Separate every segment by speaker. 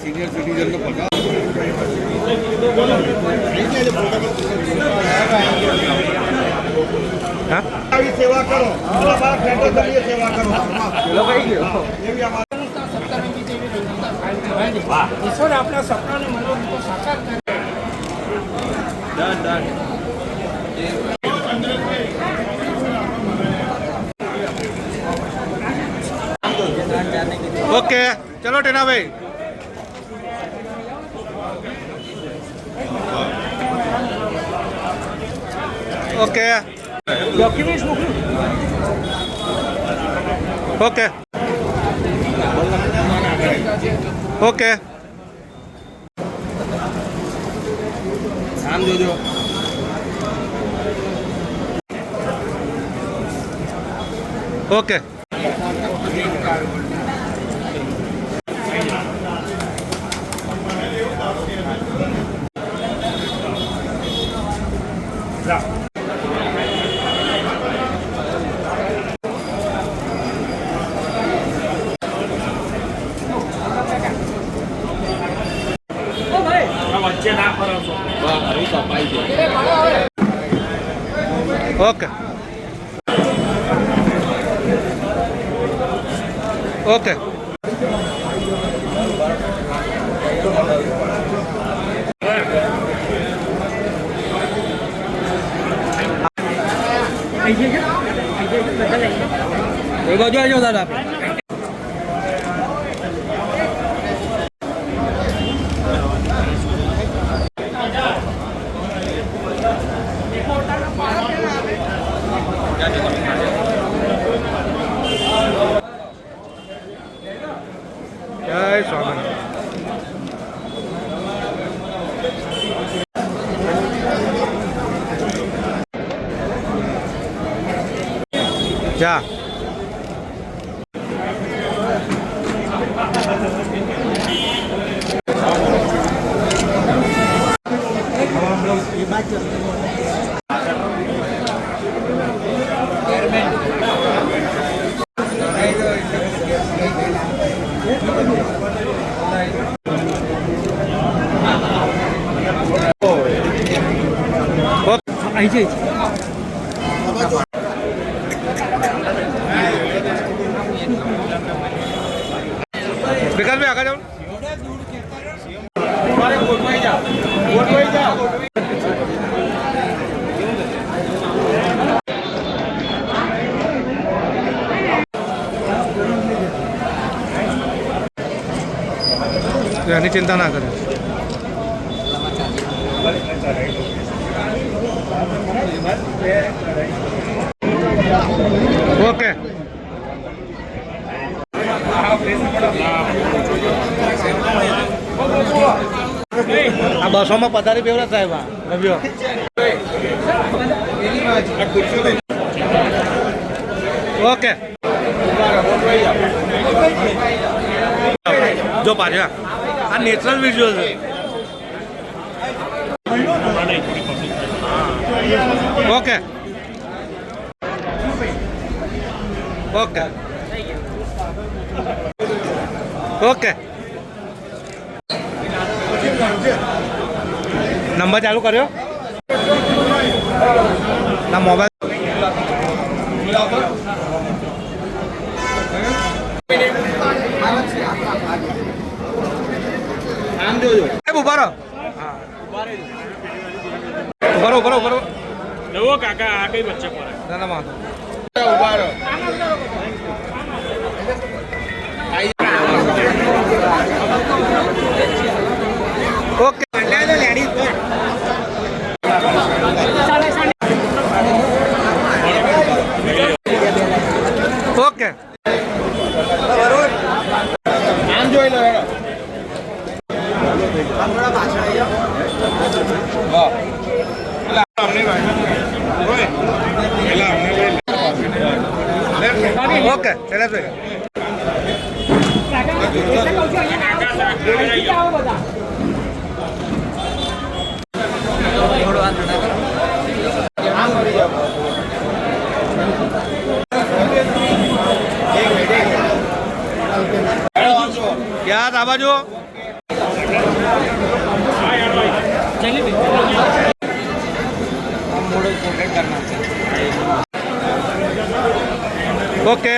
Speaker 1: Senior citizen को पता सेवा करो सेवा करो ईश्वर अपना सपना ने मनोरथ को साकार करे। ओके चलो टेना भाई ओके डॉक्यूमेंट्स ओके ओके नाम जो ओके ओके ओके बाजू आ जाओ दादा जय स्वामी जा विकास भाई आगे जाओ यानी चिंता ना करें ओके આ બસોમાં પધારી બેવડા સાહેબ રવ્યો ઓકે જો પાછા આ નેચરલ વિઝ્યુઅલ છે ઓકે ઓકે ओके नंबर चालू करो ना मोबाइल उभा उभा काका आ गई बच्चे ना ना मानो उभा ओके ओके नाम जो लो थोड़ा पाछा ओके चले एक વિકાસ આ બાજુ. ઓકે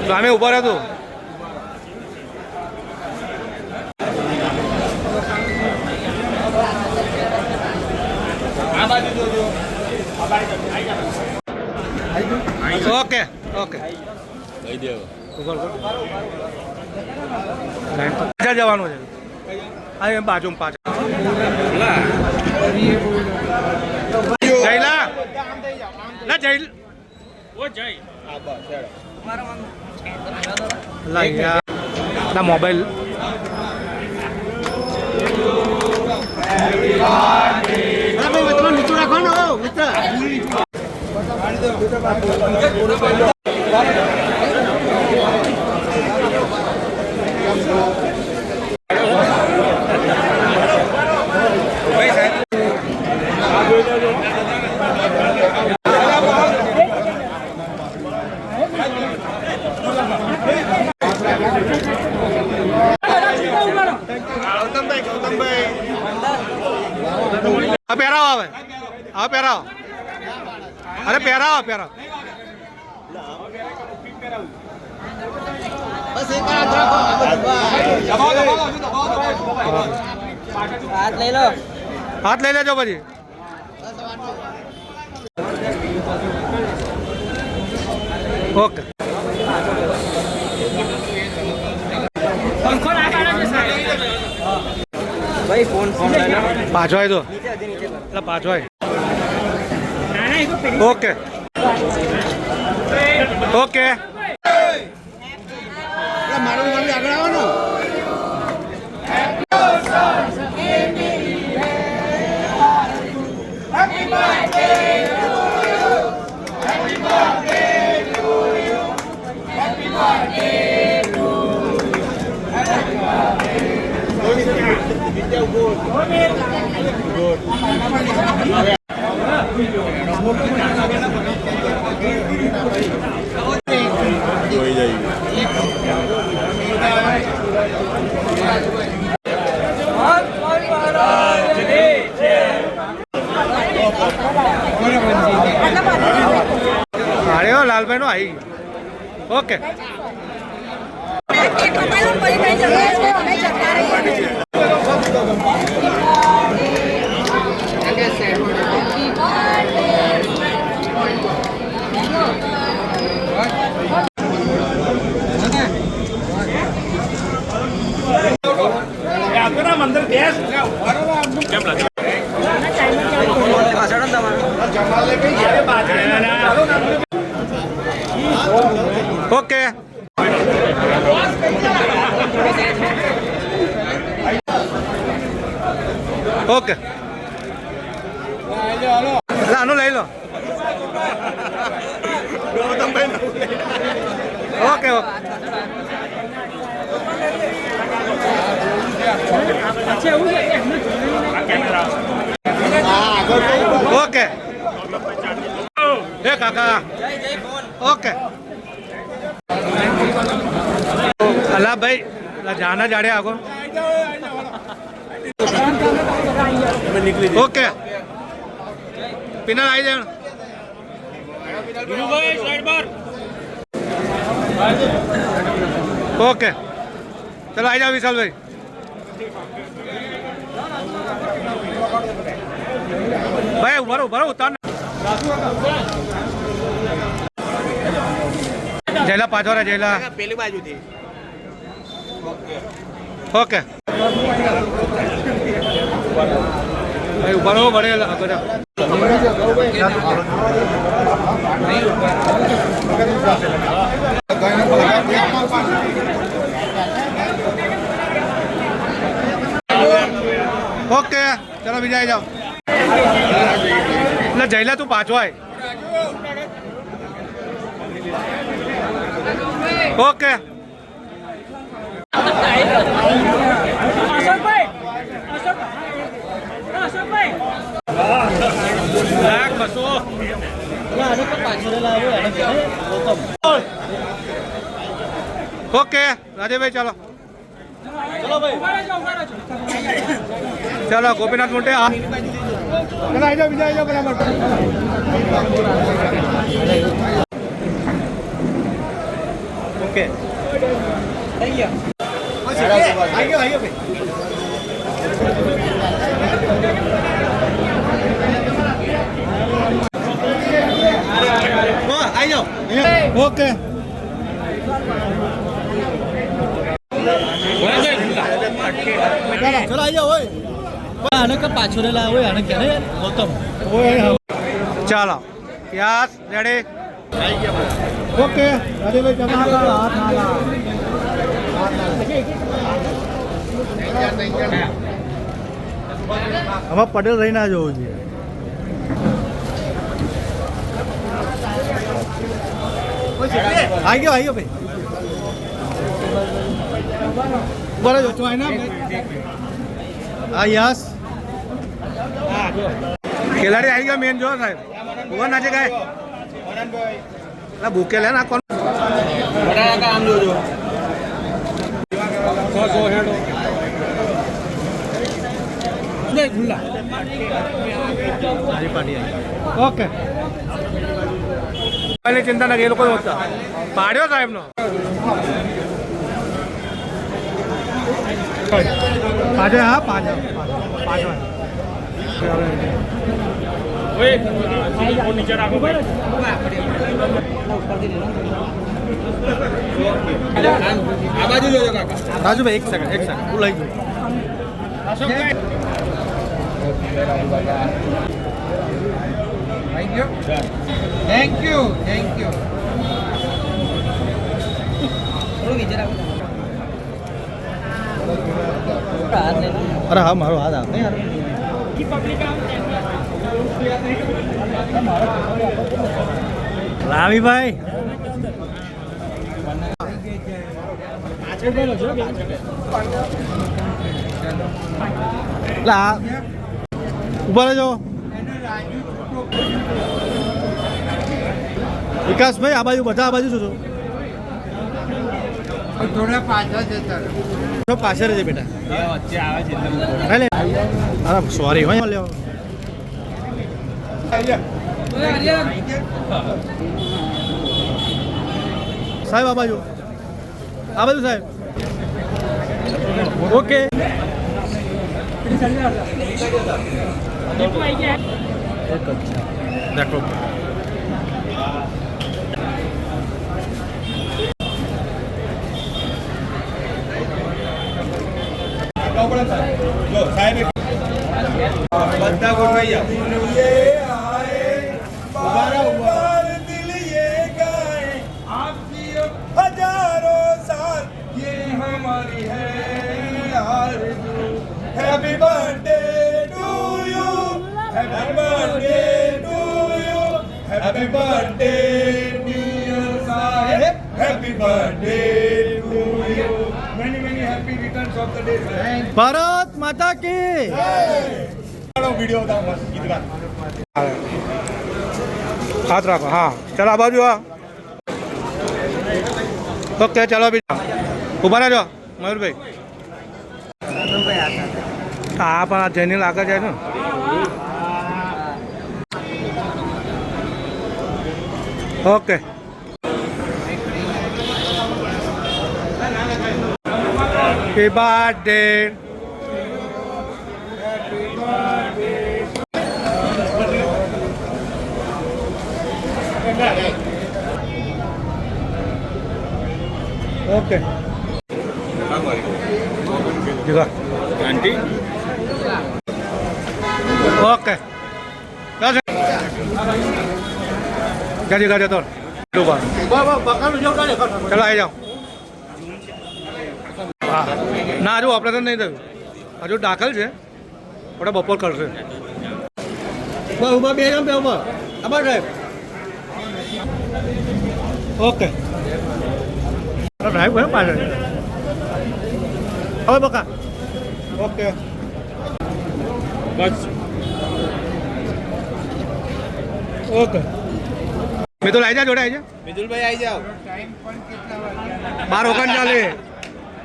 Speaker 1: તો અમે ઉભા રહેતું. ઓકે ઓકે પાછળ જવાનું છે. હા એમ બાજુ પાછળ જયલા ના જય ના મોબાઈલ નીચું રાખો ને પહેરાવો આવે હવે પહેરાવો. અરે પહેરાવો પહેરાવો. હાથ લઈ લો. હાથ લઈ લેજો પછી. ઓકે ભાઈ ફોન પાછો આવી દો એટલે પાછો આવી. ઓકે ઓકે મારું આગળ આવો ને. લાલભાઈ નો આવી. ઓકે મંદિર ગેસ કેમ લાગે? ઓકે ઓકે આનું લઈ લો. ઓકે ઓકે ઓકે એ કાકા ઓકે અલા ભાઈ જાના જાડે આગો. ઓકે પિનલ આવી જાય. ઓકે ચલો આવી જાઓ વિશાલભાઈ. ભાઈ ઉભા ઉભા ઉતાર. જયલા પાછો રે જયલા પેલી બાજુથી. ઓકે ભાઈ ઉભા રહો ભરે ઓકે ચલો બીજા આવી જાઓ. એટલે જયલા તું પાછો આય. ઓકે અશોકભાઈ ઓકે રાજેભાઈ ચાલો ચાલો ગોપીનાથ મોટે આ ઓકે આવી જાઓ ઓકે ચલો આવી જાઓ આને કે પાછો રેલા હોય આને કે ગૌતમ ચાલો યસ રેડી ઓકે રાજેભાઈ હવે પટેલ રહી ના જવું જોઈએ આવી ગયો ભાઈ બરાબર જો આના હા યસ ખેલાડી આવી ગયો મેન જો સાહેબ ભુવન નાચે ગાય એટલે ભૂકે લે ના કોણ આમ જોજો ઓકે ચિંતા નથી એ લોકો પાડ્યો સાહેબ નો પાછળ હા પાછળ નીચે રાખો આ બાજુ જોજો કાકા રાજુભાઈ એક સેકન્ડ હું લઈ ગયો થેન્ક યુ અરે હા મારો હાથ આવે યાર રામીભાઈ ઉભા રહેજો વિકાસભાઈ આ બાજુ બધા આ બાજુ શું થોડા પાછળ જતા પાછળ છે બેટા વચ્ચે આવે છે અરે સોરી હોય લ્યો સાહેબ આ બાજુ સાહેબ ઓકે देखो બધા ગોઠવાઈ જાઓ दिल ये गाए आपकी हजारों साल ये हमारी है आरज़ू happy birthday to you happy birthday to you happy birthday dear Saheb happy birthday to you many many happy returns of the day Bharat Mata की वीडियो बताओ बस गीत गा हाथ रखो हाँ चलो आ बाजू ओके चलो अभी उभा रहજો મયુરભાઈ હા પણ આ જઈને આગળ જાય ને okay happy birthday okay aunty okay गाड़ी तो चलो आई जाओ ना हजू ऑपरेशन नहीं थયું हजू दाखल है આપણે બપોર કરશે ઉભા બે ઉભા આભાર સાહેબ ઓકે ડ્રાઈવ કર્યો પાછળ હવે બકા ઓકે બસ ઓકે મિતુલ આવી જા જોડે આવી જા.
Speaker 2: મિતુલભાઈ આવી જાઓ.
Speaker 1: બાર ઓગણ ચાલે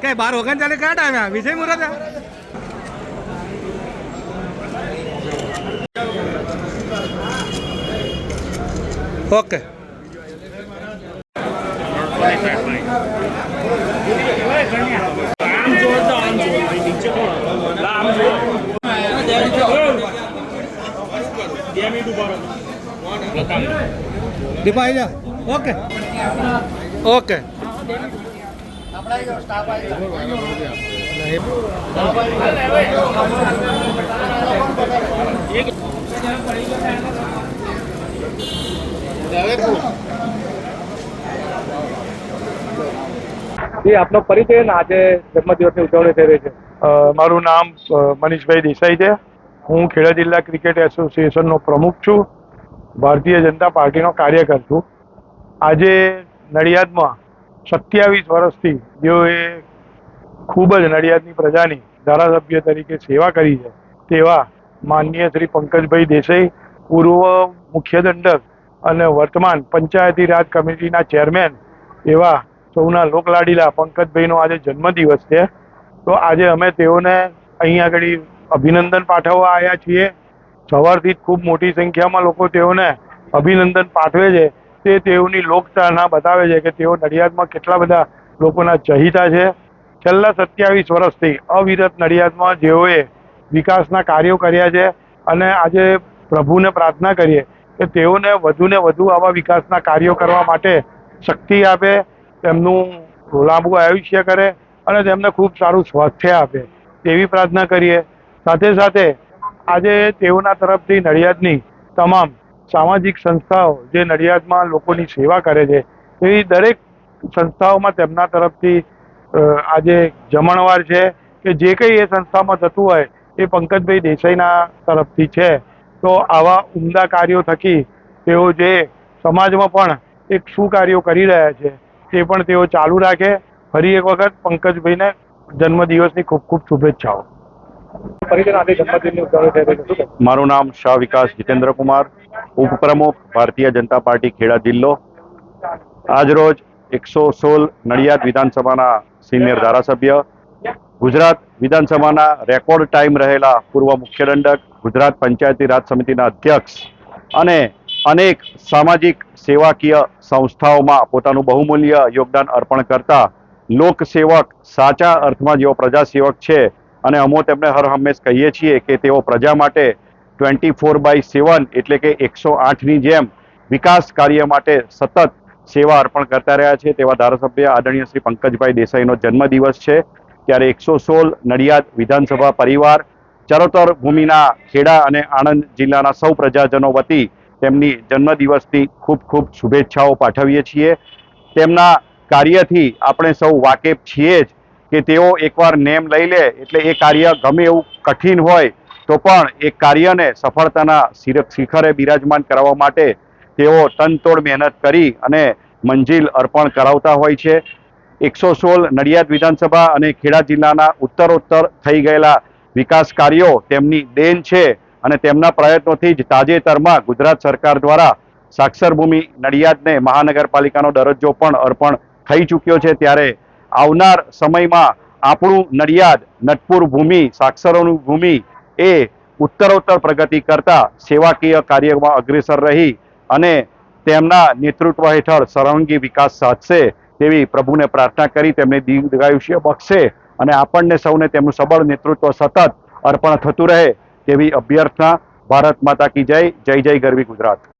Speaker 1: કે 12 ચાલે કયા ટાઈમે વિષય મુહૂર્ત ઓકે. દીપા આવી જા. Okay okay. આપનો પરિચય ને આજે જન્મદિવસની ઉજવણી થઈ રહી છે.
Speaker 3: મારું નામ મનીષભાઈ દેસાઈ છે. હું ખેડા જિલ્લા ક્રિકેટ એસોસિએશનનો પ્રમુખ છું. ભારતીય જનતા પાર્ટીનો કાર્યકર છું. આજે નડિયાદમાં 27 વર્ષથી જેઓએ ખૂબ જ નડિયાદની પ્રજાની ધારાસભ્ય તરીકે સેવા કરી છે તેવા માનનીય શ્રી પંકજભાઈ દેસાઈ, પૂર્વ મુખ્ય દંડક અને વર્તમાન પંચાયતી રાજ કમિટીના ચેરમેન એવા સૌના લોકલાડીલા પંકજભાઈનો આજે જન્મદિવસ છે. તો આજે અમે તેઓને અહીંયા આગળ અભિનંદન પાઠવવા આવ્યા છીએ. સવારથી જ ખૂબ મોટી સંખ્યામાં લોકો તેઓને અભિનંદન પાઠવે છે. તે તેઓની લોકચાહના બતાવે છે કે તેઓ નડિયાદમાં કેટલા બધા લોકોના ચહીતા છે. છેલ્લા 27 વર્ષથી અવિરત નડિયાદમાં જેઓએ વિકાસના કાર્યો કર્યા છે અને આજે પ્રભુને પ્રાર્થના કરીએ કે તેઓને વધુને વધુ આવા વિકાસના કાર્યો કરવા માટે શક્તિ આપે, તેમનું લાંબુ આયુષ્ય કરે અને તેમને ખૂબ સારું સ્વાસ્થ્ય આપે તેવી પ્રાર્થના કરીએ. સાથે સાથે આજે તેઓના તરફથી નડિયાદની તમામ સામાજિક સંસ્થાઓ જે નડિયાદમાં લોકોની સેવા કરે છે એવી દરેક સંસ્થાઓમાં તેમના તરફથી આજે જમણવાર છે કે જે કંઈ એ સંસ્થામાં થતું હોય એ પંકજભાઈ દેસાઈના તરફથી છે. તો આવા ઉમદા કાર્યો થકી તેઓ જે સમાજમાં પણ એક શું કાર્યો કરી રહ્યા છે તે પણ તેઓ ચાલુ રાખે. ફરી એક વખત પંકજભાઈને જન્મદિવસની ખૂબ ખૂબ શુભેચ્છાઓ.
Speaker 4: મારું નામ શાહ વિકાસ જીતેન્દ્ર કુમાર, ઉપપ્રમુખ ભારતીય જનતા પાર્ટી ખેડા જિલ્લો. આજરોજ 116 નડિયાદ વિધાનસભાના સિનિયર ધારાસભ્ય, ગુજરાત વિધાનસભાના રેકોર્ડ ટાઈમ રહેલા પૂર્વ મુખ્ય દંડક, ગુજરાત પંચાયતી રાજ સમિતિના અધ્યક્ષ અને અનેક સામાજિક સેવાકીય સંસ્થાઓમાં પોતાનું બહુમૂલ્ય યોગદાન અર્પણ કરતા લોકસેવક, સાચા અર્થમાં જેઓ પ્રજાસેવક છે અને અમે તેમને હર હંમેશ કહીએ છીએ કે તેઓ પ્રજા માટે 24/7 એટલે કે 108ની જેમ વિકાસ કાર્ય માટે સતત સેવા અર્પણ કરતા રહ્યા છે. તેવા ધારાસભ્ય આદરણીય શ્રી પંકજભાઈ દેસાઈનો જન્મદિવસ છે ત્યારે 116 નડિયાદ વિધાનસભા પરિવાર, ચરોતર ભૂમિના ખેડા અને આણંદ જિલ્લાના સૌ પ્રજાજનો વતી તેમની જન્મદિવસની ખૂબ ખૂબ શુભેચ્છાઓ પાઠવીએ છીએ. તેમના કાર્યથી આપણે સૌ વાકેફ છીએ જ કે તેઓ એકવાર નેમ લઈ લે એટલે એ કાર્ય ગમે એવું કઠિન હોય તો પણ એ કાર્યને સફળતાના શિખરે બિરાજમાન કરાવવા માટે તેઓ તનતોડ મહેનત કરી અને મંજિલ અર્પણ કરાવતા હોય છે. 116 નડિયાદ વિધાનસભા અને ખેડા જિલ્લાના ઉત્તરોત્તર થઈ ગયેલા વિકાસ કાર્યો તેમની દેન છે અને તેમના પ્રયત્નોથી જ તાજેતરમાં ગુજરાત સરકાર દ્વારા સાક્ષર ભૂમિ નડિયાદને મહાનગરપાલિકાનો દરજ્જો પણ અર્પણ થઈ ચૂક્યો છે. ત્યારે આવનાર સમયમાં આપણું નડિયાદ નટપુર ભૂમિ, સાક્ષરોનું ભૂમિ એ ઉત્તરોત્તર પ્રગતિ કરતા સેવાકીય કાર્યમાં અગ્રેસર રહી અને તેમના નેતૃત્વ હેઠળ સર્વાંગી વિકાસ સાધશે તેવી પ્રભુને પ્રાર્થના કરી તેમને દીર્ઘાયુષ્ય બક્ષે અને આપણને સૌને તેમનું સબળ નેતૃત્વ સતત અર્પણ થતું રહે તેવી અભ્યર્થના. ભારત માતા કી જય. જય જય ગરવી ગુજરાત.